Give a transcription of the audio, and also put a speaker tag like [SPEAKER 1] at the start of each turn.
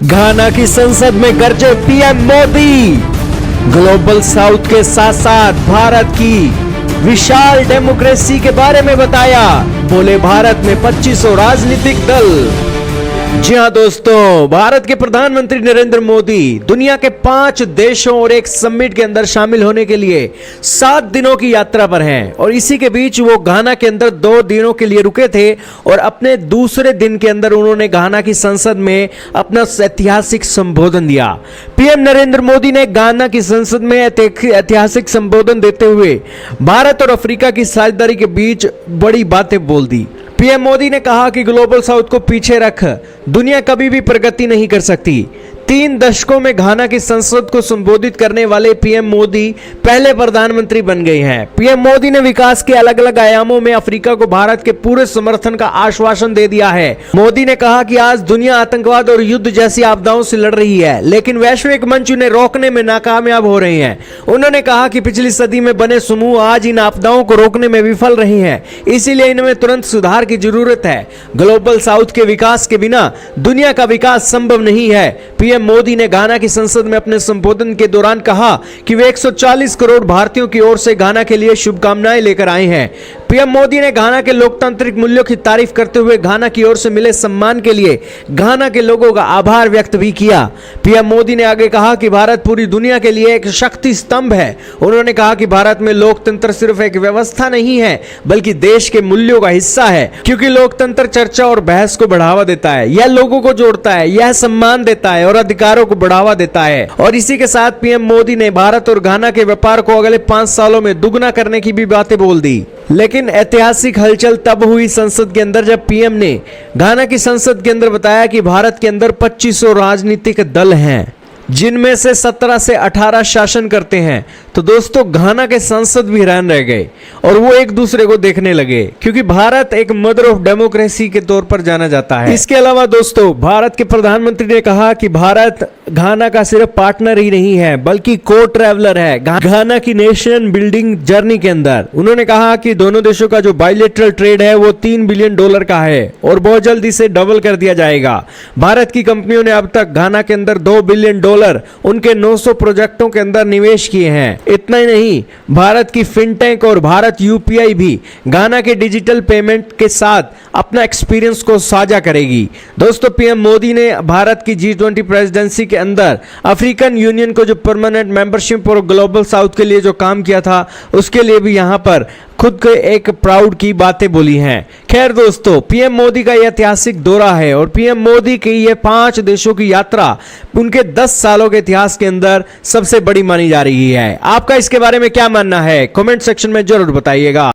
[SPEAKER 1] घाना की संसद में गरजे पीएम मोदी। ग्लोबल साउथ के साथ साथ भारत की विशाल डेमोक्रेसी के बारे में बताया। बोले भारत में 2500 राजनीतिक दल। जी हां दोस्तों, भारत के प्रधानमंत्री नरेंद्र मोदी दुनिया के 5 देशों और एक समिट के अंदर शामिल होने के लिए 7 दिनों की यात्रा पर हैं और इसी के बीच वो घाना के अंदर 2 दिनों के लिए रुके थे और अपने दूसरे दिन के अंदर उन्होंने घाना की संसद में अपना ऐतिहासिक संबोधन दिया। पीएम नरेंद्र मोदी ने घाना की संसद में ऐतिहासिक संबोधन देते हुए भारत और अफ्रीका की साझेदारी के बीच बड़ी बातें बोल दी। पीएम मोदी ने कहा कि ग्लोबल साउथ को पीछे रख दुनिया कभी भी प्रगति नहीं कर सकती। 3 दशकों में घाना की संसद को संबोधित करने वाले पीएम मोदी पहले प्रधानमंत्री बन गए हैं। पीएम मोदी ने विकास के अलग अलग आयामों में अफ्रीका को भारत के पूरे समर्थन का आश्वासन दे दिया है। मोदी ने कहा कि आज दुनिया आतंकवाद और युद्ध जैसी आपदाओं से लड़ रही है, लेकिन वैश्विक मंच उन्हें रोकने में नाकामयाब हो रहे हैं। उन्होंने कहा कि पिछली सदी में बने समूह आज इन आपदाओं को रोकने में विफल रहे हैं, इसीलिए इनमें तुरंत सुधार की जरूरत है। ग्लोबल साउथ के विकास के बिना दुनिया का विकास संभव नहीं है। पीएम मोदी ने घाना की संसद में अपने संबोधन के दौरान कहा कि वे 140 करोड़ भारतीयों की ओर से घाना के लिए शुभकामनाएं लेकर आए हैं। पीएम मोदी ने घाना के लोकतांत्रिक मूल्यों की तारीफ करते हुए घाना की ओर से मिले सम्मान के लिए घाना के लोगों का आभार व्यक्त भी किया। पीएम मोदी ने आगे कहा कि भारत पूरी दुनिया के लिए एक शक्ति स्तंभ है। उन्होंने कहा कि भारत में लोकतंत्र सिर्फ एक व्यवस्था नहीं है, बल्कि देश के मूल्यों का हिस्सा है, क्योंकि लोकतंत्र चर्चा और बहस को बढ़ावा देता है, यह लोगों को जोड़ता है, यह सम्मान देता है और अधिकारों को बढ़ावा देता है। और इसी के साथ पीएम मोदी ने भारत और घाना के व्यापार को अगले 5 सालों में दुगना करने की भी बातें बोल दी। लेकिन ऐतिहासिक हलचल तब हुई संसद के अंदर जब पीएम ने घाना की संसद के अंदर बताया कि भारत के अंदर 2500 राजनीतिक दल हैं, जिनमें से 17 से 18 शासन करते हैं। तो दोस्तों, घाना के सांसद भी हैरान रह गए और वो एक दूसरे को देखने लगे, क्योंकि भारत एक मदर ऑफ डेमोक्रेसी के तौर पर जाना जाता है। इसके अलावा दोस्तों, भारत के प्रधानमंत्री ने कहा कि भारत घाना का सिर्फ पार्टनर ही नहीं है, बल्कि को ट्रैवलर है घाना की नेशन बिल्डिंग जर्नी के अंदर। उन्होंने कहा कि दोनों देशों का जो बायलैटरल ट्रेड है वो $3 बिलियन का है और बहुत जल्दी से डबल कर दिया जाएगा। भारत की कंपनियों ने अब तक घाना के अंदर $2 बिलियन उनके 900 प्रोजेक्टों के अंदर निवेश किए हैं। इतना ही नहीं, भारत की फिनटेक और भारत यूपीआई भी घाना के डिजिटल पेमेंट के साथ अपना एक्सपीरियंस को साझा करेगी। दोस्तों, पीएम मोदी ने भारत की G20 प्रेसिडेंसी के अंदर अफ्रीकन यूनियन को जो परमानेंट मेंबरशिप और ग्लोबल साउथ के लिए जो काम किया था, उसके लिए भी यहां पर खुद के एक प्राउड की बातें बोली हैं। खैर दोस्तों, पीएम मोदी का यह ऐतिहासिक दौरा है और पीएम मोदी की ये 5 देशों की यात्रा उनके 10 सालों के इतिहास के अंदर सबसे बड़ी मानी जा रही है। आपका इसके बारे में क्या मानना है? कमेंट सेक्शन में जरूर बताइएगा।